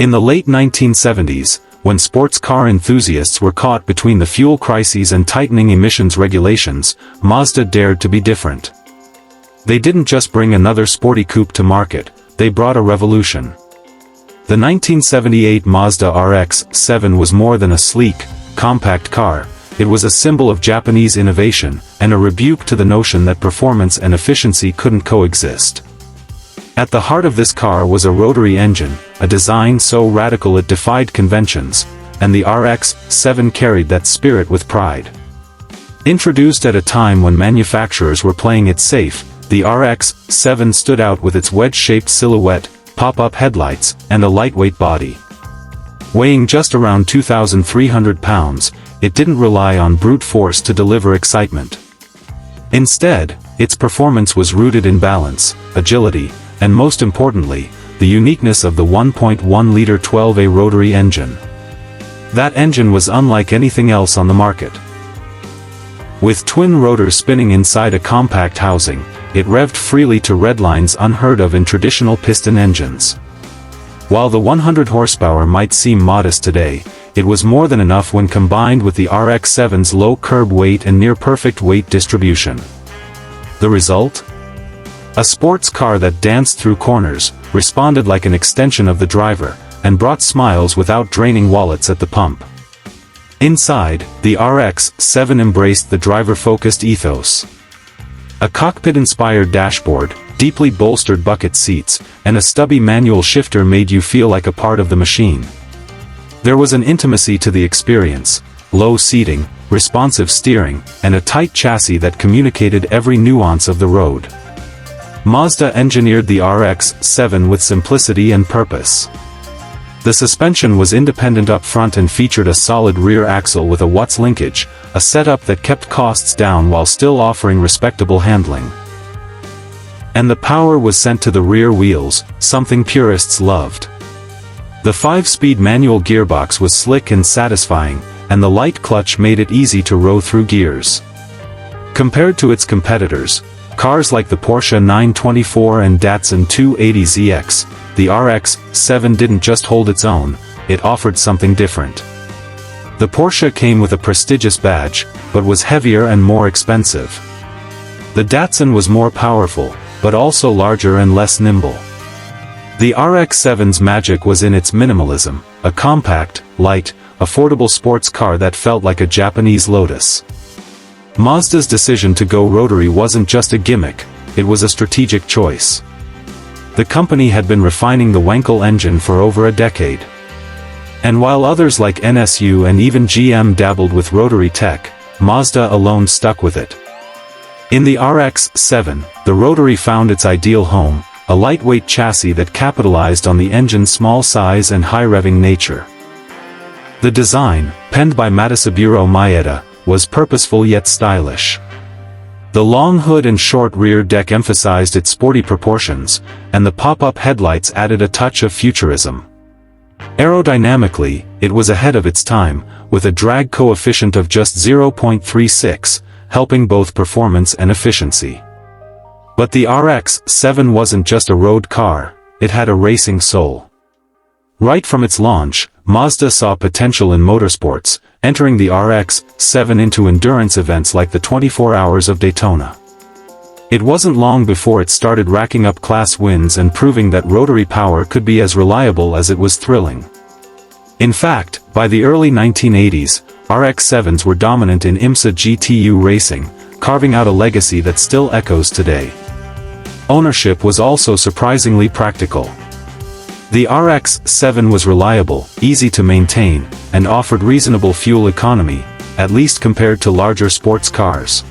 In the late 1970s, when sports car enthusiasts were caught between the fuel crises and tightening emissions regulations, Mazda dared to be different. They didn't just bring another sporty coupe to market, they brought a revolution. The 1978 Mazda RX-7 was more than a sleek, compact car. It was a symbol of Japanese innovation, and a rebuke to the notion that performance and efficiency couldn't coexist. At the heart of this car was a rotary engine, a design so radical it defied conventions, and the RX-7 carried that spirit with pride. Introduced at a time when manufacturers were playing it safe, the RX-7 stood out with its wedge-shaped silhouette, pop-up headlights, and a lightweight body. Weighing just around 2,300 pounds, it didn't rely on brute force to deliver excitement. Instead, its performance was rooted in balance, agility, and most importantly, the uniqueness of the 1.1-liter 12A rotary engine. That engine was unlike anything else on the market. With twin rotors spinning inside a compact housing, it revved freely to redlines unheard of in traditional piston engines. While the 100 horsepower might seem modest today, it was more than enough when combined with the RX-7's low curb weight and near-perfect weight distribution. The result? A sports car that danced through corners, responded like an extension of the driver, and brought smiles without draining wallets at the pump. Inside, the RX-7 embraced the driver-focused ethos. A cockpit-inspired dashboard, deeply bolstered bucket seats, and a stubby manual shifter made you feel like a part of the machine. There was an intimacy to the experience, low seating, responsive steering, and a tight chassis that communicated every nuance of the road. Mazda engineered the RX-7 with simplicity and purpose. The suspension was independent up front and featured a solid rear axle with a Watts linkage, a setup that kept costs down while still offering respectable handling. And the power was sent to the rear wheels, something purists loved. The 5-speed manual gearbox was slick and satisfying, and the light clutch made it easy to row through gears. Compared to its competitors, cars like the Porsche 924 and Datsun 280ZX, the RX-7 didn't just hold its own, it offered something different. The Porsche came with a prestigious badge, but was heavier and more expensive. The Datsun was more powerful, but also larger and less nimble. The RX-7's magic was in its minimalism, a compact, light, affordable sports car that felt like a Japanese Lotus. Mazda's decision to go rotary wasn't just a gimmick, it was a strategic choice. The company had been refining the Wankel engine for over a decade. And while others like NSU and even GM dabbled with rotary tech, Mazda alone stuck with it. In the RX-7, the rotary found its ideal home, a lightweight chassis that capitalized on the engine's small size and high-revving nature. The design, penned by Matisaburo Maeda, was purposeful yet stylish. The long hood and short rear deck emphasized its sporty proportions, and the pop-up headlights added a touch of futurism. Aerodynamically, it was ahead of its time, with a drag coefficient of just 0.36, helping both performance and efficiency. But the RX-7 wasn't just a road car, it had a racing soul. Right from its launch, Mazda saw potential in motorsports, entering the RX-7 into endurance events like the 24 Hours of Daytona. It wasn't long before it started racking up class wins and proving that rotary power could be as reliable as it was thrilling. In fact, by the early 1980s, RX-7s were dominant in IMSA GTU racing, carving out a legacy that still echoes today. Ownership was also surprisingly practical. The RX-7 was reliable, easy to maintain, and offered reasonable fuel economy, at least compared to larger sports cars.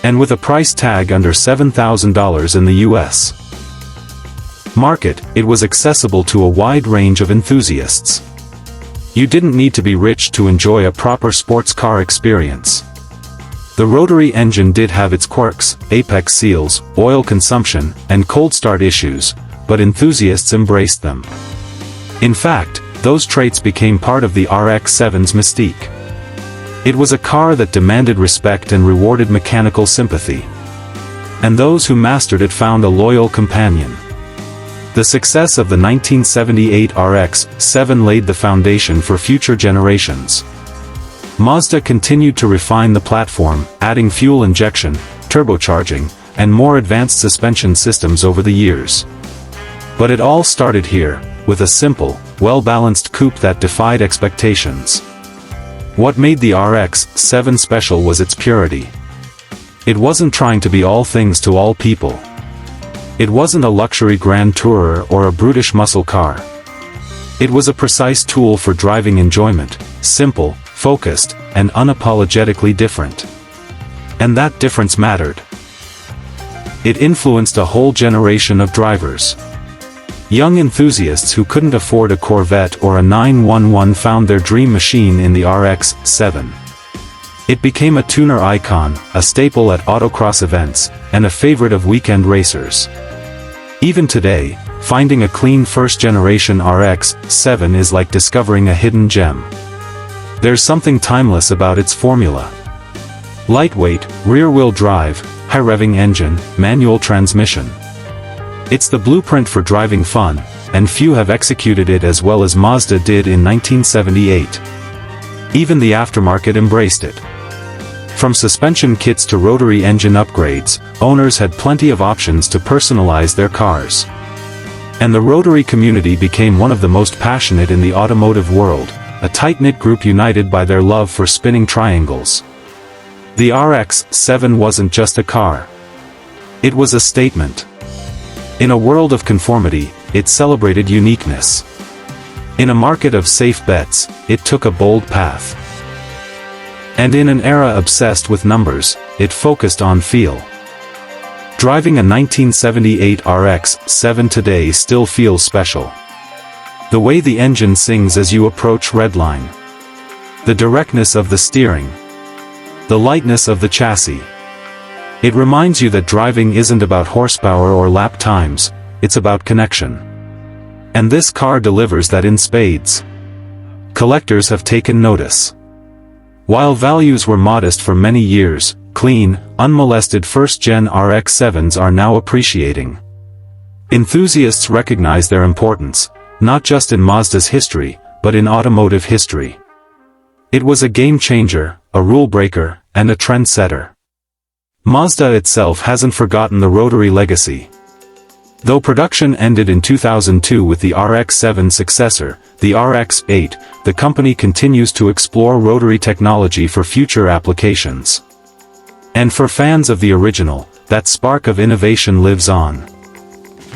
And with a price tag under $7,000 in the US market, it was accessible to a wide range of enthusiasts. You didn't need to be rich to enjoy a proper sports car experience. The rotary engine did have its quirks, apex seals, oil consumption, and cold start issues, but enthusiasts embraced them. In fact, those traits became part of the RX-7's mystique. It was a car that demanded respect and rewarded mechanical sympathy. And those who mastered it found a loyal companion. The success of the 1978 RX-7 laid the foundation for future generations. Mazda continued to refine the platform, adding fuel injection, turbocharging, and more advanced suspension systems over the years. But it all started here, with a simple, well-balanced coupe that defied expectations. What made the RX-7 special was its purity. It wasn't trying to be all things to all people. It wasn't a luxury grand tourer or a brutish muscle car. It was a precise tool for driving enjoyment, simple, focused, and unapologetically different. And that difference mattered. It influenced a whole generation of drivers. Young enthusiasts who couldn't afford a Corvette or a 911 found their dream machine in the RX-7. It became a tuner icon, a staple at autocross events, and a favorite of weekend racers. Even today, finding a clean first-generation RX-7 is like discovering a hidden gem. There's something timeless about its formula. Lightweight, rear-wheel drive, high-revving engine, manual transmission. It's the blueprint for driving fun, and few have executed it as well as Mazda did in 1978. Even the aftermarket embraced it. From suspension kits to rotary engine upgrades, owners had plenty of options to personalize their cars. And the Rotary community became one of the most passionate in the automotive world, a tight-knit group united by their love for spinning triangles. The RX-7 wasn't just a car. It was a statement. In a world of conformity, it celebrated uniqueness. In a market of safe bets, it took a bold path. And in an era obsessed with numbers, it focused on feel. Driving a 1978 RX-7 today still feels special. The way the engine sings as you approach redline. The directness of the steering. The lightness of the chassis. It reminds you that driving isn't about horsepower or lap times, it's about connection. And this car delivers that in spades. Collectors have taken notice. While values were modest for many years, clean, unmolested first-gen RX-7s are now appreciating. Enthusiasts recognize their importance, not just in Mazda's history, but in automotive history. It was a game-changer, a rule-breaker, and a trendsetter. Mazda itself hasn't forgotten the Rotary legacy. Though production ended in 2002 with the RX-7 successor, the RX-8, the company continues to explore rotary technology for future applications. And for fans of the original, that spark of innovation lives on.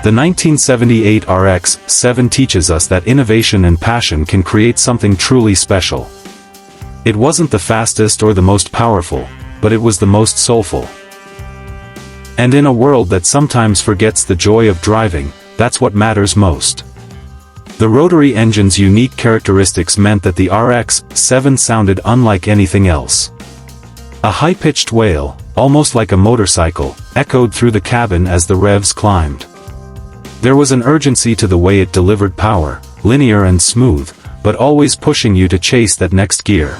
The 1978 RX-7 teaches us that innovation and passion can create something truly special. It wasn't the fastest or the most powerful, but it was the most soulful. And in a world that sometimes forgets the joy of driving, that's what matters most. The rotary engine's unique characteristics meant that the RX-7 sounded unlike anything else. A high-pitched wail, almost like a motorcycle, echoed through the cabin as the revs climbed. There was an urgency to the way it delivered power, linear and smooth, but always pushing you to chase that next gear.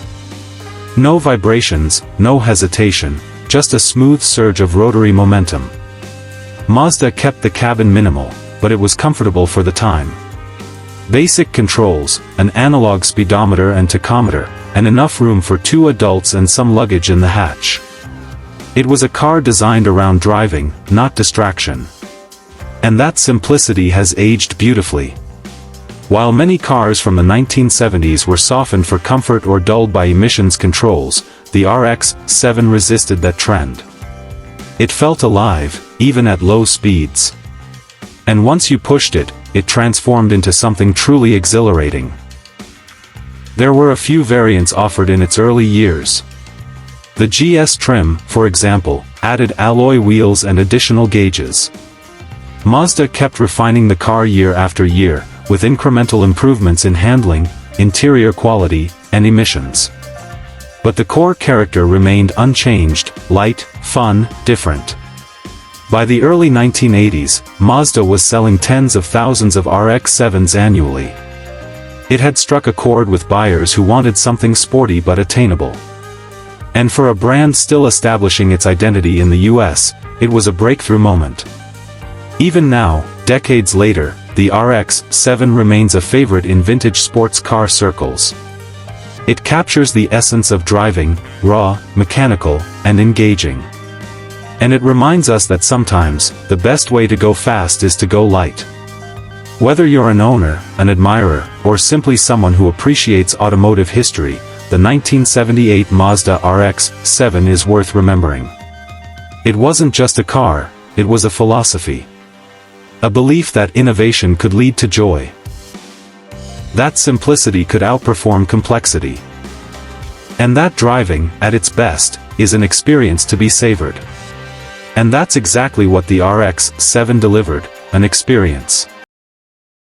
No vibrations, no hesitation, just a smooth surge of rotary momentum. Mazda kept the cabin minimal, but it was comfortable for the time. Basic controls, an analog speedometer and tachometer, and enough room for 2 adults and some luggage in the hatch. It was a car designed around driving, not distraction. And that simplicity has aged beautifully. While many cars from the 1970s were softened for comfort or dulled by emissions controls, the RX-7 resisted that trend. It felt alive, even at low speeds. And once you pushed it, it transformed into something truly exhilarating. There were a few variants offered in its early years. The GS trim, for example, added alloy wheels and additional gauges. Mazda kept refining the car year after year, with incremental improvements in handling, interior quality, and emissions. But the core character remained unchanged, light, fun, different. By the early 1980s, Mazda was selling tens of thousands of RX-7s annually. It had struck a chord with buyers who wanted something sporty but attainable. And for a brand still establishing its identity in the US, it was a breakthrough moment. Even now, decades later, the RX-7 remains a favorite in vintage sports car circles. It captures the essence of driving, raw, mechanical, and engaging. And it reminds us that sometimes, the best way to go fast is to go light. Whether you're an owner, an admirer, or simply someone who appreciates automotive history, the 1978 Mazda RX-7 is worth remembering. It wasn't just a car, it was a philosophy. A belief that innovation could lead to joy. That simplicity could outperform complexity. And that driving, at its best, is an experience to be savored. And that's exactly what the RX-7 delivered, an experience.